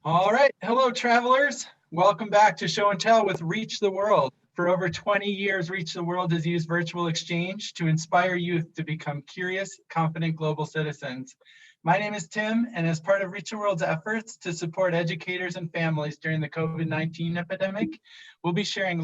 All right, hello travelers. Welcome back to Show and Tell with Reach the World. For over 20 years, Reach the World has used virtual exchange to inspire youth to become curious, confident global citizens. My name is Tim, and as part of Reach the World's efforts to support educators and families during the COVID-19 epidemic, we'll be sharing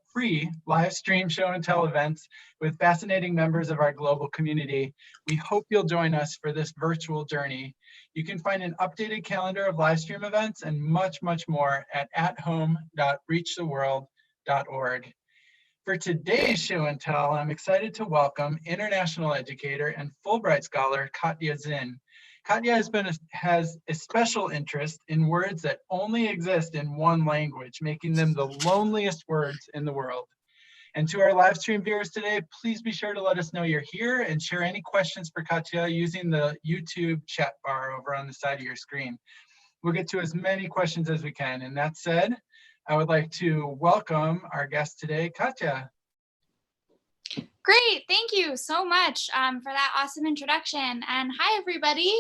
free live stream show and tell events with fascinating members of our global community. We hope you'll join us for this virtual journey. You can find an updated calendar of live stream events and much, much more at athome.reachtheworld.org. For today's show and tell, I'm excited to welcome international educator and Fulbright scholar Katya Zinn. Katya has a special interest in words that only exist in one language, making them the loneliest words in the world. And to our live stream viewers today, please be sure to let us know you're here and share any questions for Katya using the YouTube chat bar over on the side of your screen. We'll get to as many questions as we can. And that said, I would like to welcome our guest today, Katya. Great, thank you so much for that awesome introduction. And hi, everybody.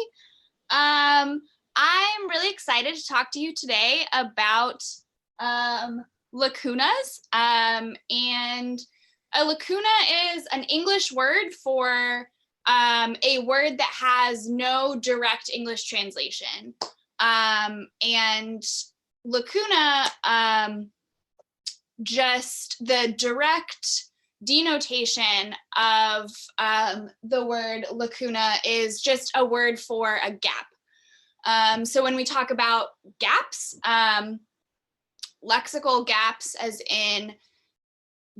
I'm really excited to talk to you today about lacunas. And a lacuna is an English word for a word that has no direct English translation. And lacuna, just the direct denotation of the word lacuna is just a word for a gap. So when we talk about gaps, lexical gaps as in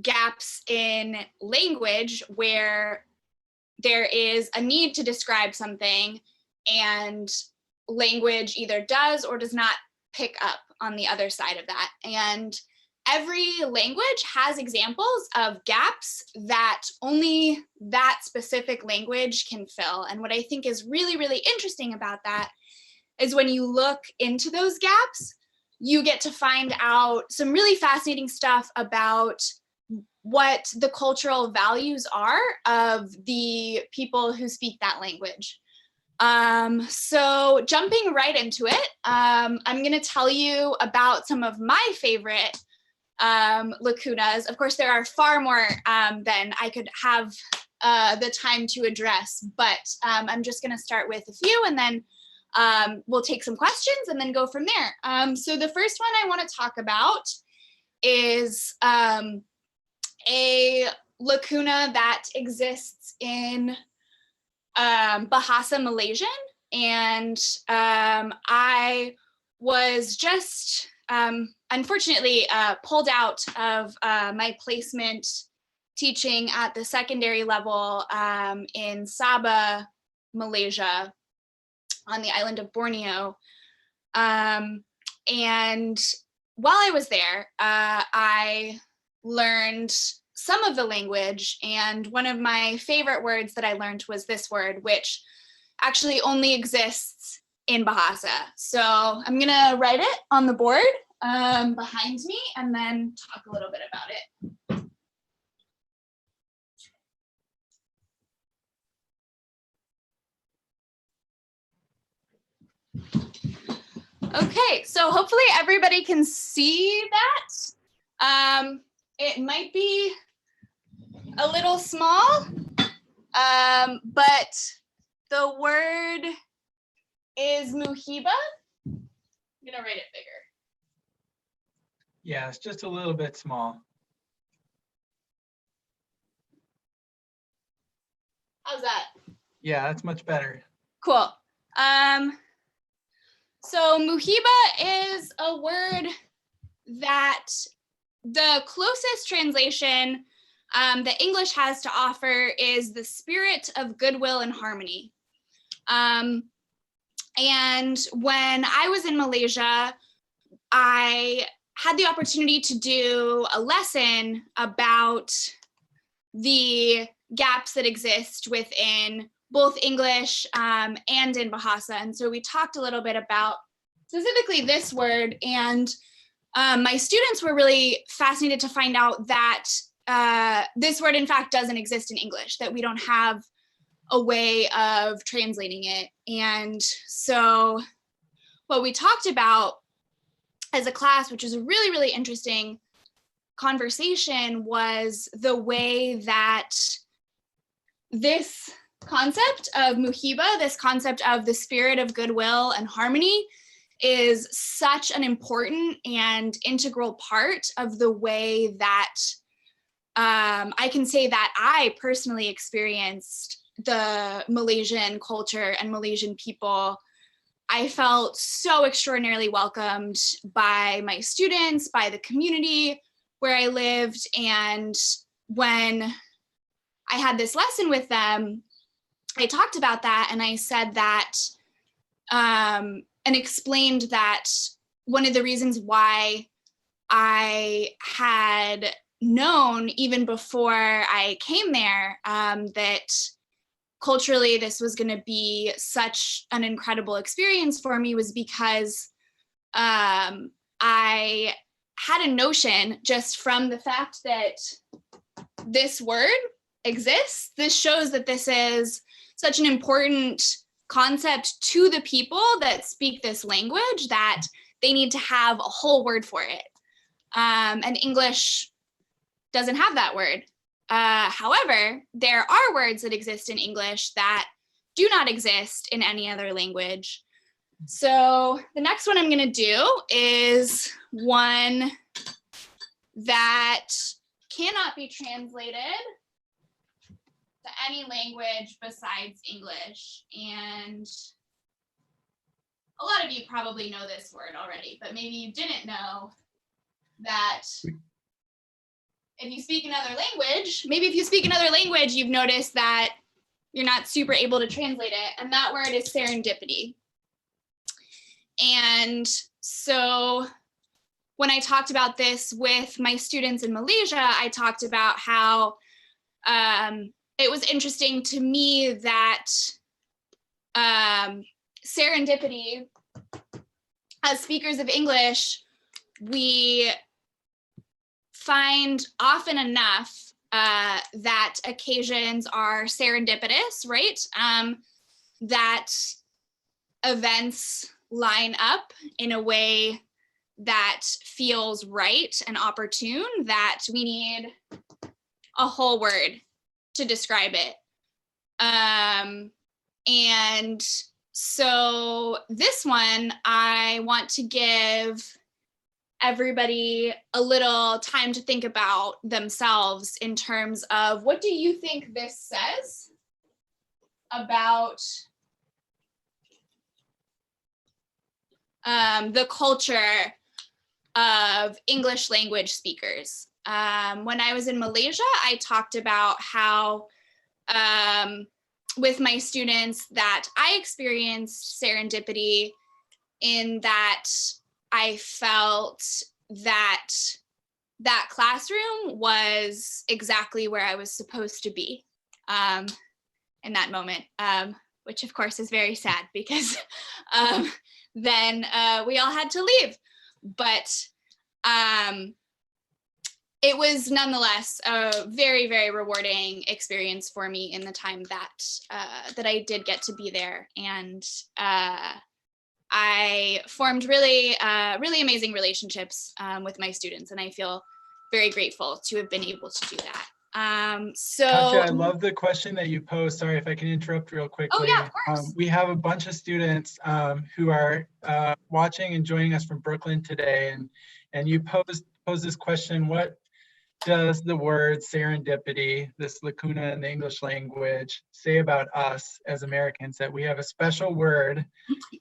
gaps in language where there is a need to describe something and language either does or does not pick up on the other side of that. And every language has examples of gaps that only that specific language can fill. And what I think is really, really interesting about that is when you look into those gaps, you get to find out some really fascinating stuff about what the cultural values are of the people who speak that language. So jumping right into it, I'm going to tell you about some of my favorite lacunas. Of course, there are far more than I could have the time to address, but I'm just going to start with a few and then we'll take some questions and then go from there. So the first one I want to talk about is a lacuna that exists in Bahasa Malaysian, and I was just unfortunately pulled out of my placement teaching at the secondary level in Sabah, Malaysia, on the island of Borneo. And while I was there, I learned some of the language, and one of my favorite words that I learned was this word, which actually only exists in Bahasa. So I'm gonna write it on the board behind me and then talk a little bit about it. Okay, so hopefully everybody can see that. It might be a little small, but the word is muhiba. I'm gonna write it bigger. Yeah, it's just a little bit small. How's that? Yeah, that's much better. Cool. So muhiba is a word that the closest translation that English has to offer is the spirit of goodwill and harmony. And when I was in Malaysia, I had the opportunity to do a lesson about the gaps that exist within both English and in Bahasa. And so we talked a little bit about specifically this word, and my students were really fascinated to find out that this word in fact doesn't exist in English, that we don't have a way of translating it. And so what we talked about as a class, which was a really, really interesting conversation, was the way that this concept of muhiba, this concept of the spirit of goodwill and harmony, is such an important and integral part of the way that I can say that I personally experienced the Malaysian culture and Malaysian people. I felt so extraordinarily welcomed by my students, by the community where I lived. And when I had this lesson with them, I talked about that, and I said that, and explained that one of the reasons why I had known even before I came there that culturally this was going to be such an incredible experience for me was because I had a notion, just from the fact that this word exists. This shows that this is such an important concept to the people that speak this language, that they need to have a whole word for it. And English doesn't have that word. However, there are words that exist in English that do not exist in any other language. So the next one I'm going to do is one that cannot be translated to any language besides English. And a lot of you probably know this word already, but maybe you didn't know that if you speak another language, maybe if you speak another language, you've noticed that you're not super able to translate it. And that word is serendipity. And so when I talked about this with my students in Malaysia, I talked about how it was interesting to me that serendipity, as speakers of English, we find often enough that occasions are serendipitous, right? That events line up in a way that feels right and opportune, that we need a whole word to describe it. And so this one, I want to give everybody a little time to think about themselves in terms of, what do you think this says about the culture of English language speakers? When I was in Malaysia, I talked about how with my students that I experienced serendipity in that I felt that that classroom was exactly where I was supposed to be in that moment, which of course is very sad because then we all had to leave. But it was nonetheless a very, very rewarding experience for me in the time that that I did get to be there. And I formed really, really amazing relationships with my students, and I feel very grateful to have been able to do that. So Katya, I love the question that you posed. Sorry if I can interrupt real quickly. Oh yeah, of course. We have a bunch of students who are watching and joining us from Brooklyn today, and you posed this question: what does the word serendipity, this lacuna in the English language, say about us as Americans, that we have a special word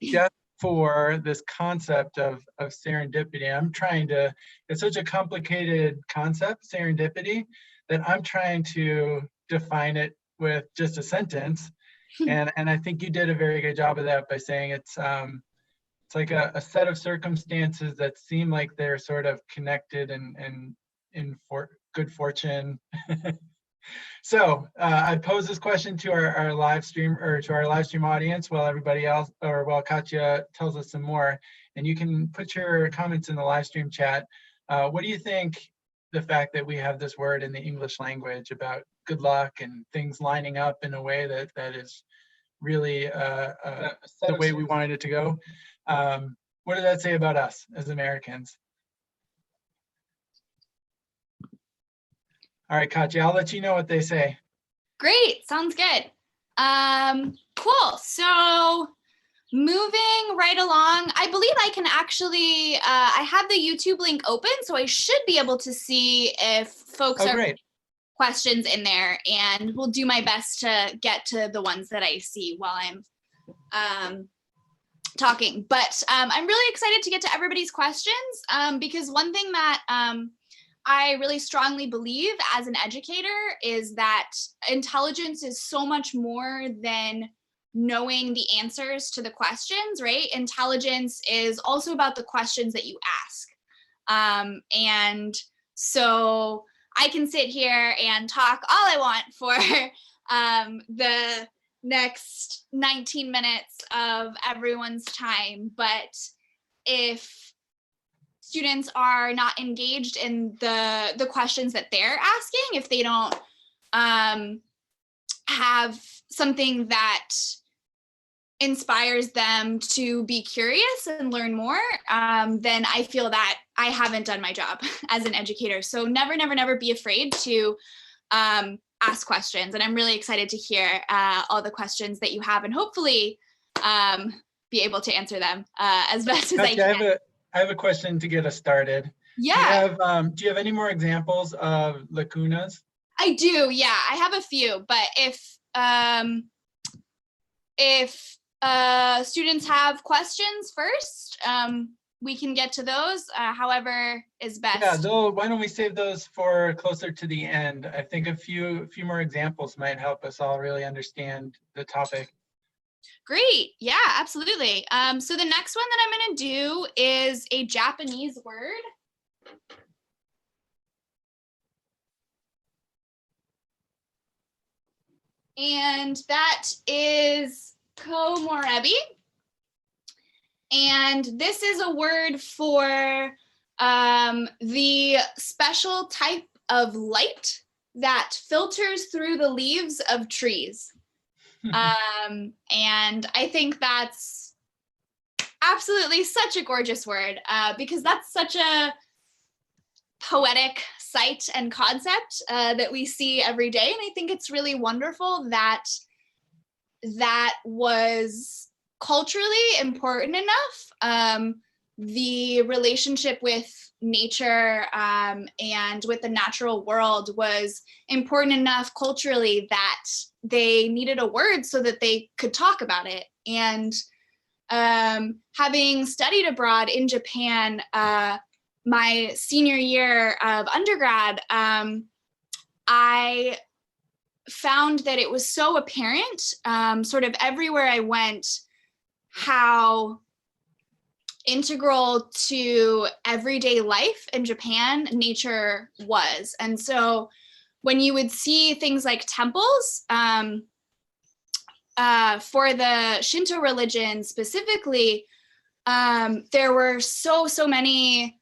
just for this concept of serendipity? I'm trying to, it's such a complicated concept, serendipity, that I'm trying to define it with just a sentence. And I think you did a very good job of that by saying it's like a set of circumstances that seem like they're sort of connected and in good fortune. So I pose this question to our live stream, or to our live stream audience, while everybody else, or while Katya tells us some more, and you can put your comments in the live stream chat. What do you think the fact that we have this word in the English language about good luck and things lining up in a way that is really the way we wanted it to go? What does that say about us as Americans? All right, Katya, I'll let you know what they say. Great, sounds good. Cool. So moving right along, I believe I can actually, I have the YouTube link open, so I should be able to see if folks Oh, are great. questions in there, and we'll do my best to get to the ones that I see while I'm talking. But I'm really excited to get to everybody's questions because one thing that I really strongly believe as an educator is that intelligence is so much more than knowing the answers to the questions, right? Intelligence is also about the questions that you ask. And so I can sit here and talk all I want for the next 19 minutes of everyone's time. But if students are not engaged in the questions that they're asking, if they don't have something that inspires them to be curious and learn more, then I feel that I haven't done my job as an educator. So never, never, never be afraid to ask questions. And I'm really excited to hear all the questions that you have and hopefully be able to answer them as best as I can. I have a question to get us started. Yeah. Do you have any more examples of lacunas? I do, yeah. I have a few, but if students have questions first, we can get to those, however is best. Yeah, why don't we save those for closer to the end? I think a few more examples might help us all really understand the topic. Great, yeah, absolutely. So the next one that I'm gonna do is a Japanese word. And that is komorebi. And this is a word for the special type of light that filters through the leaves of trees. And I think that's absolutely such a gorgeous word because that's such a poetic sight and concept that we see every day. And I think it's really wonderful that that was culturally important enough. The relationship with nature and with the natural world was important enough culturally that they needed a word so that they could talk about it. And having studied abroad in Japan, my senior year of undergrad, I found that it was so apparent, sort of everywhere I went, how integral to everyday life in Japan nature was. And so when you would see things like temples, for the Shinto religion specifically, there were so many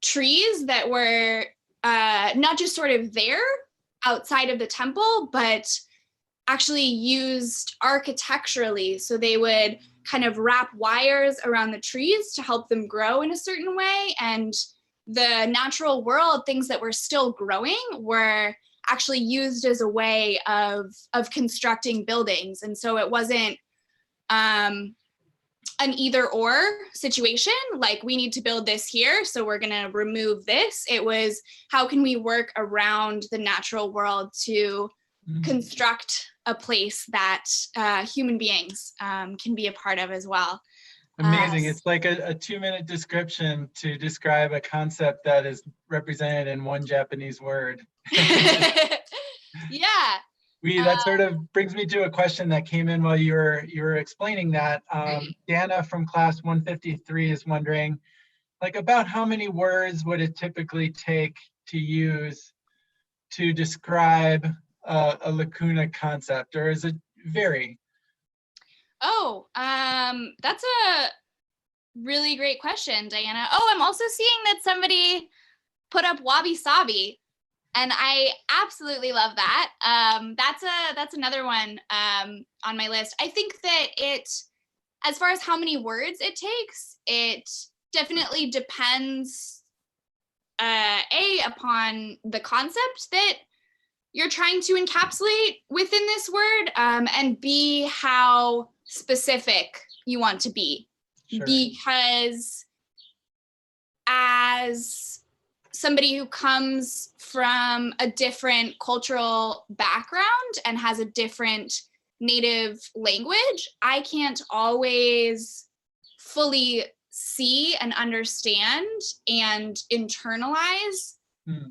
trees that were not just sort of there outside of the temple, but actually used architecturally. So they would kind of wrap wires around the trees to help them grow in a certain way. And the natural world, things that were still growing, were actually used as a way of constructing buildings. And so it wasn't an either or situation, like we need to build this here, so we're gonna remove this. It was, how can we work around the natural world to construct a place that human beings can be a part of as well. Amazing. It's like a 2-minute description to describe a concept that is represented in one Japanese word. Yeah. That sort of brings me to a question that came in while you were explaining that. Dana from class 153 is wondering, like, about how many words would it typically take to use to describe a lacuna concept, or is it vary? Oh, that's a really great question, Diana. Oh, I'm also seeing that somebody put up wabi sabi, and I absolutely love that. That's another one on my list. I think that it As far as how many words it takes, it definitely depends, upon the concept that you're trying to encapsulate within this word, and B, how specific you want to be. Sure. Because as somebody who comes from a different cultural background and has a different native language, I can't always fully see and understand and internalize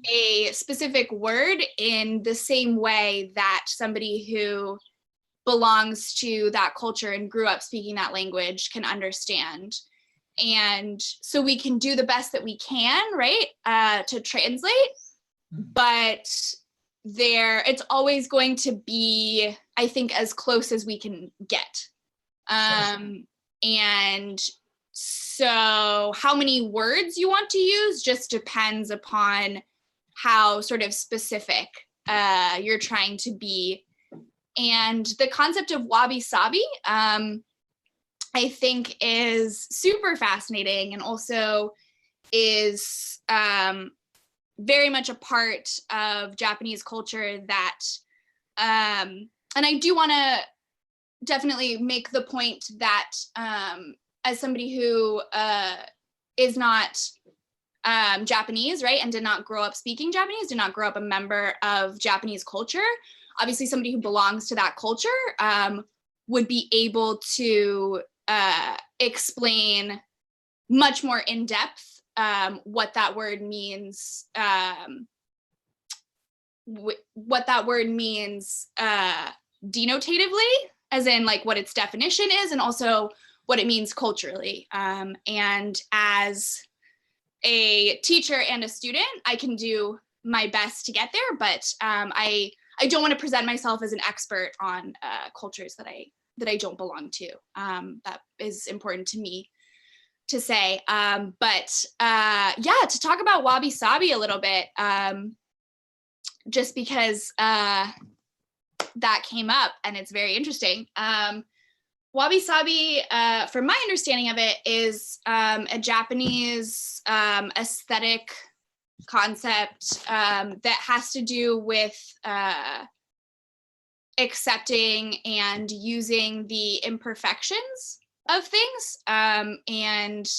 a specific word in the same way that somebody who belongs to that culture and grew up speaking that language can understand. And so we can do the best that we can, right, to translate, but it's always going to be, I think, as close as we can get. And so how many words you want to use just depends upon how sort of specific you're trying to be. And the concept of wabi-sabi, I think, is super fascinating, and also is very much a part of Japanese culture that, and I do want to definitely make the point that as somebody who is not Japanese, right, and did not grow up speaking Japanese, did not grow up a member of Japanese culture, obviously somebody who belongs to that culture would be able to explain much more in depth what that word means, denotatively, as in like what its definition is, and also what it means culturally. And as a teacher and a student, I can do my best to get there, but I don't want to present myself as an expert on cultures that I don't belong to. That is important to me to say. But yeah, to talk about wabi-sabi a little bit, just because that came up and it's very interesting. Wabi-sabi, from my understanding of it, is a Japanese aesthetic concept that has to do with accepting and using the imperfections of things, and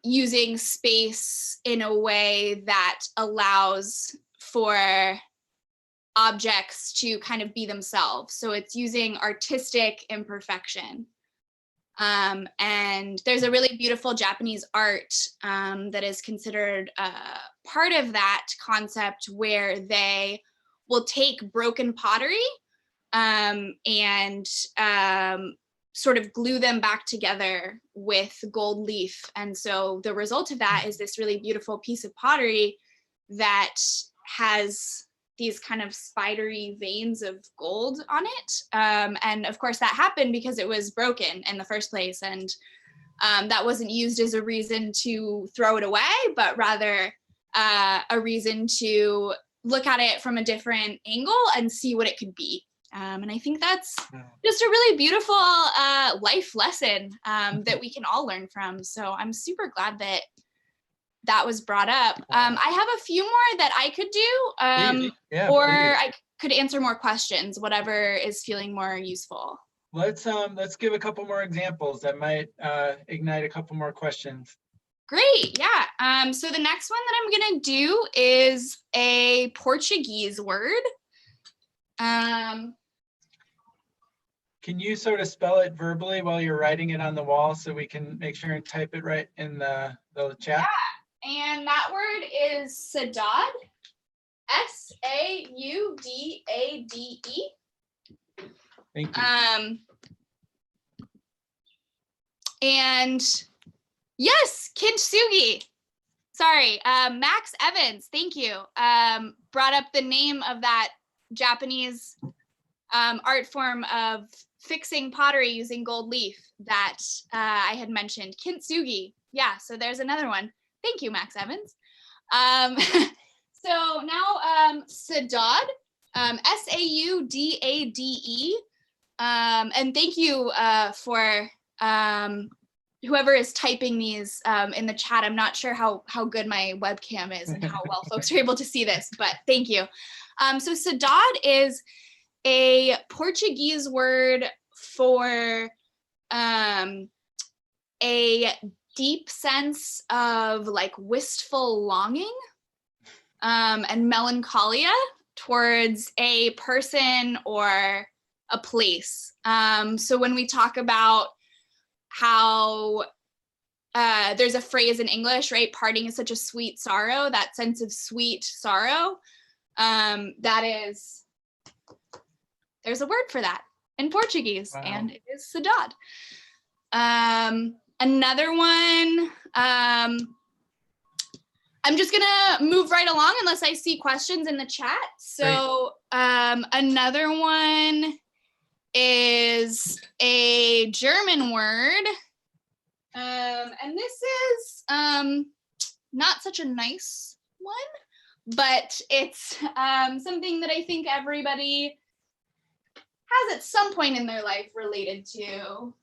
using space in a way that allows for objects to kind of be themselves. So it's using artistic imperfection. And there's a really beautiful Japanese art that is considered part of that concept, where they will take broken pottery and sort of glue them back together with gold leaf. And so the result of that is this really beautiful piece of pottery that has these kind of spidery veins of gold on it. And of course that happened because it was broken in the first place. And that wasn't used as a reason to throw it away, but rather a reason to look at it from a different angle and see what it could be. And I think that's just a really beautiful life lesson that we can all learn from. So I'm super glad that that was brought up. I have a few more that I could do, or please. I could answer more questions, whatever is feeling more useful. Let's give a couple more examples that might ignite a couple more questions. Great, yeah. So the next one that I'm gonna do is a Portuguese word. Can you sort of spell it verbally while you're writing it on the wall so we can make sure and type it right in the chat? Yeah. And that word is saudade, Saudade. Thank you. And yes, kintsugi. Sorry, Max Evans, thank you. Brought up the name of that Japanese art form of fixing pottery using gold leaf that I had mentioned, kintsugi. Yeah, so there's another one. Thank you, Max Evans. So now saudade, Saudade, And thank you for whoever is typing these in the chat. I'm not sure how good my webcam is and how well folks are able to see this, but thank you. So saudade is a Portuguese word for a deep sense of like wistful longing and melancholia towards a person or a place. So when we talk about how there's a phrase in English, right? Parting is such a sweet sorrow, that sense of sweet sorrow. That is, there's a word for that in Portuguese, wow. And it is saudade. Another one, I'm just gonna move right along unless I see questions in the chat. So another one is a German word. And this is not such a nice one, but it's something that I think everybody has at some point in their life related to.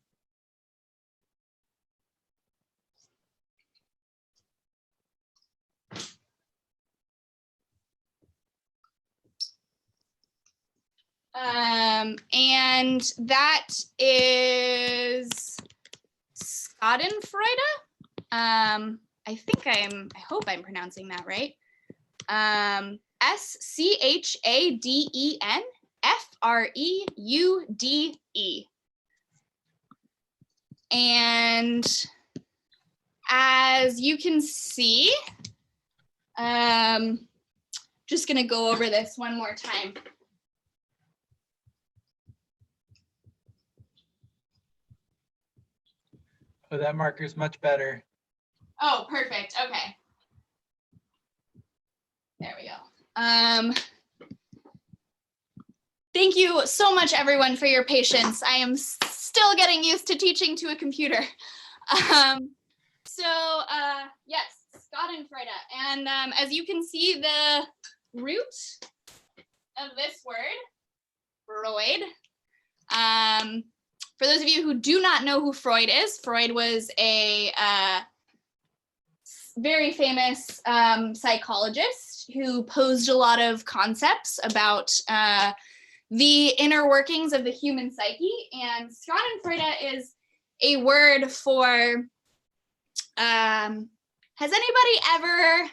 And that is Schadenfreude. I hope I'm pronouncing that right. SCHADENFREUDE. And as you can see, just gonna go over this one more time. Oh, that marker's much better. Oh, perfect. Okay. There we go. Thank you so much, everyone, for your patience. I am still getting used to teaching to a computer. Yes, Schadenfreude. And as you can see, the root of this word, Freud, for those of you who do not know who Freud is, Freud was a very famous psychologist who posed a lot of concepts about the inner workings of the human psyche. And Schadenfreude is a word for, has anybody ever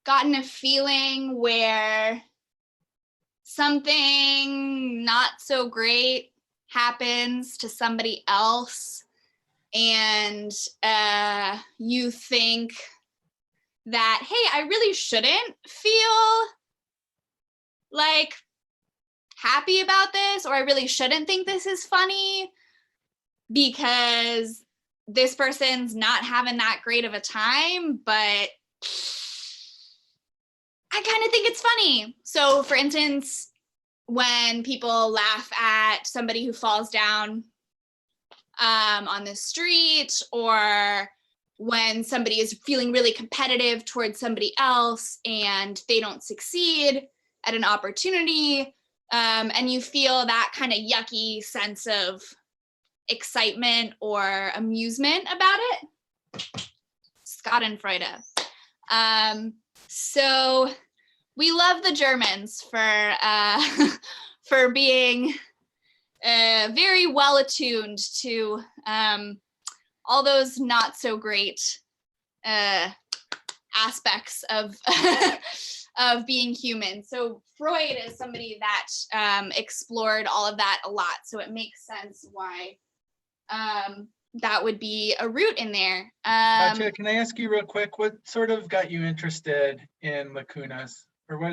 gotten a feeling where something not so great happens to somebody else and you think that, hey, I really shouldn't feel like happy about this, or I really shouldn't think this is funny because this person's not having that great of a time, but I kind of think it's funny. So for instance, when people laugh at somebody who falls down on the street, or when somebody is feeling really competitive towards somebody else and they don't succeed at an opportunity, and you feel that kind of yucky sense of excitement or amusement about it, Schadenfreude. So we love the Germans for being very well attuned to all those not so great aspects of of being human. So Freud is somebody that explored all of that a lot. So it makes sense why that would be a root in there. Katya, can I ask you real quick, what sort of got you interested in Lacunas? Or what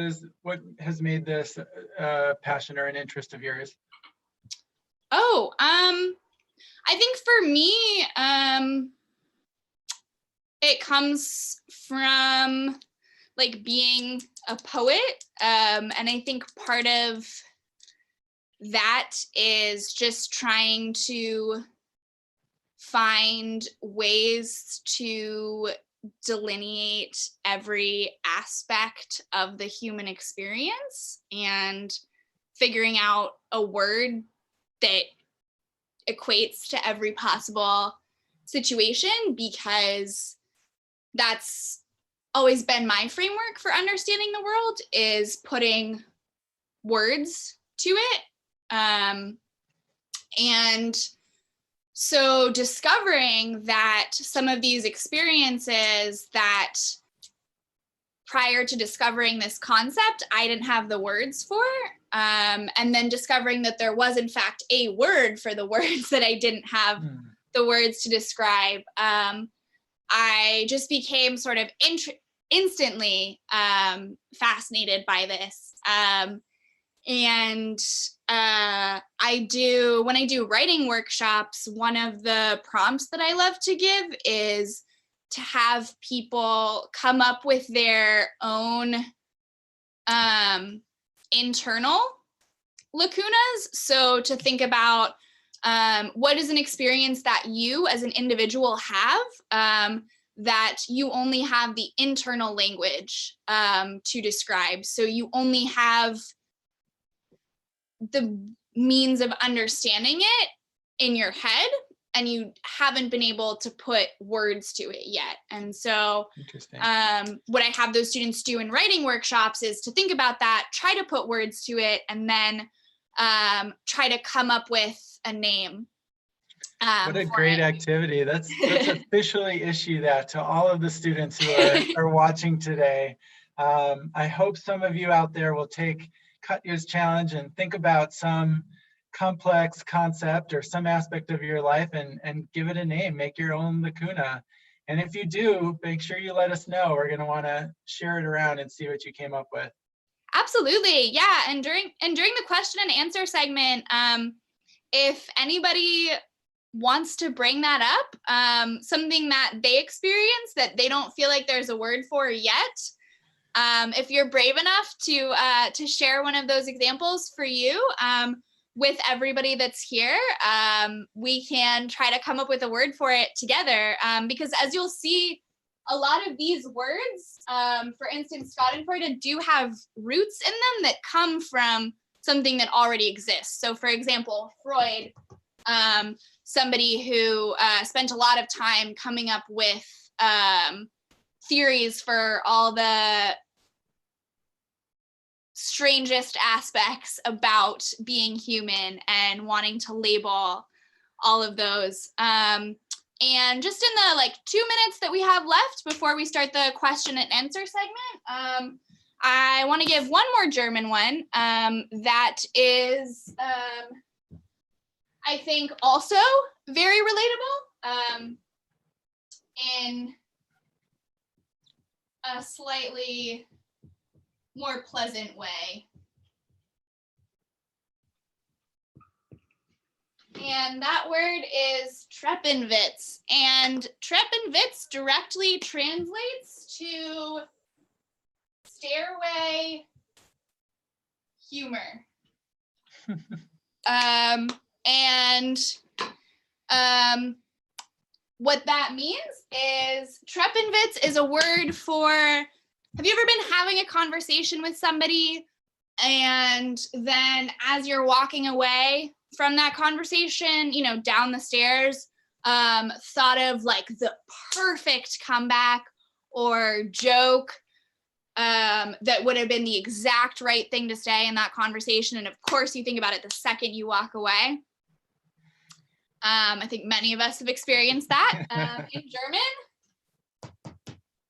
has made this passion or an interest of yours? Oh, I think for me, it comes from like being a poet. And I think part of that is just trying to find ways to delineate every aspect of the human experience and figuring out a word that equates to every possible situation, because that's always been my framework for understanding the world, is putting words to it. And so discovering that some of these experiences that prior to discovering this concept, I didn't have the words for, and then discovering that there was in fact a word for the words that I didn't have the words to describe, I just became sort of instantly fascinated by this. And when I do writing workshops, one of the prompts that I love to give is to have people come up with their own internal lacunas. So to think about what is an experience that you as an individual have that you only have the internal language to describe. So you only have the means of understanding it in your head, and you haven't been able to put words to it yet. And so what I have those students do in writing workshops is to think about that, try to put words to it, and then try to come up with a name. What a great activity. Let's officially issue that to all of the students who are watching today. I hope some of you out there will take Katya's challenge and think about some complex concept or some aspect of your life and give it a name, make your own lacuna. And if you do, make sure you let us know. We're gonna wanna share it around and see what you came up with. Absolutely, yeah. And during the question and answer segment, if anybody wants to bring that up, something that they experience that they don't feel like there's a word for yet, if you're brave enough to share one of those examples for you with everybody that's here, we can try to come up with a word for it together. Because as you'll see, a lot of these words, for instance, Schadenfreude, do have roots in them that come from something that already exists. So for example, Freud, somebody who spent a lot of time coming up with theories for all the strangest aspects about being human and wanting to label all of those. And just in the 2 minutes that we have left before we start the question and answer segment, I want to give one more German one that is, I think, also very relatable in a slightly more pleasant way. And that word is Treppenwitz. And Treppenwitz directly translates to stairway humor. What that means is Treppenwitz is a word for, have you ever been having a conversation with somebody and then as you're walking away from that conversation, down the stairs, thought of the perfect comeback or joke that would have been the exact right thing to say in that conversation. And of course you think about it the second you walk away. I think many of us have experienced that. In German,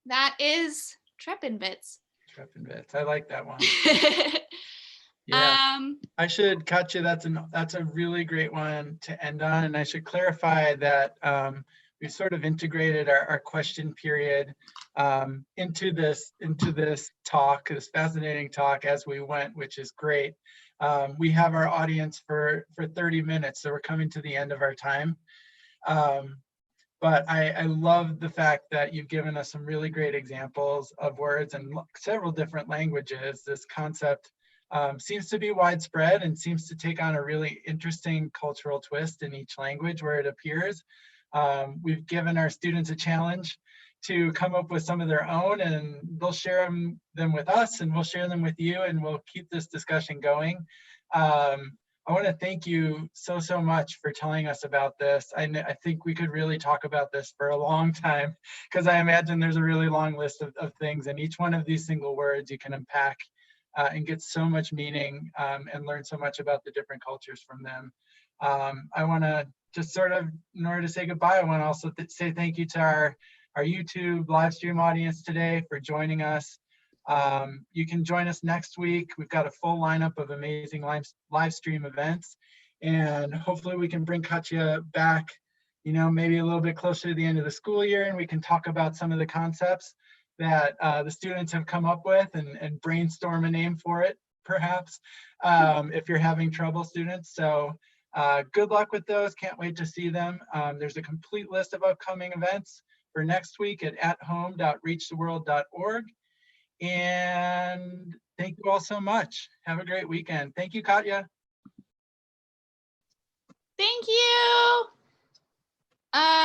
that is Treppenwitz. Treppenwitz, I like that one. Yeah, I should, Katya, that's a really great one to end on. And I should clarify that we've sort of integrated our question period into this talk, this fascinating talk as we went, which is great. We have our audience for 30 minutes, so we're coming to the end of our time. But I love the fact that you've given us some really great examples of words in several different languages. This concept seems to be widespread and seems to take on a really interesting cultural twist in each language where it appears. We've given our students a challenge to come up with some of their own, and they'll share them with us, and we'll share them with you, and we'll keep this discussion going. I want to thank you so much for telling us about this. I think we could really talk about this for a long time, because I imagine there's a really long list of things, and each one of these single words you can unpack and get so much meaning and learn so much about the different cultures from them. I want to just sort of, in order to say goodbye, I want to also say thank you to our YouTube live stream audience today for joining us. You can join us next week. We've got a full lineup of amazing live stream events, and hopefully we can bring Katya back, you know, maybe a little bit closer to the end of the school year, and we can talk about some of the concepts that the students have come up with and brainstorm a name for it, perhaps, if you're having trouble, students. So good luck with those. Can't wait to see them. There's a complete list of upcoming events for next week at athome.reachtheworld.org. And thank you all so much. Have a great weekend. Thank you, Katya.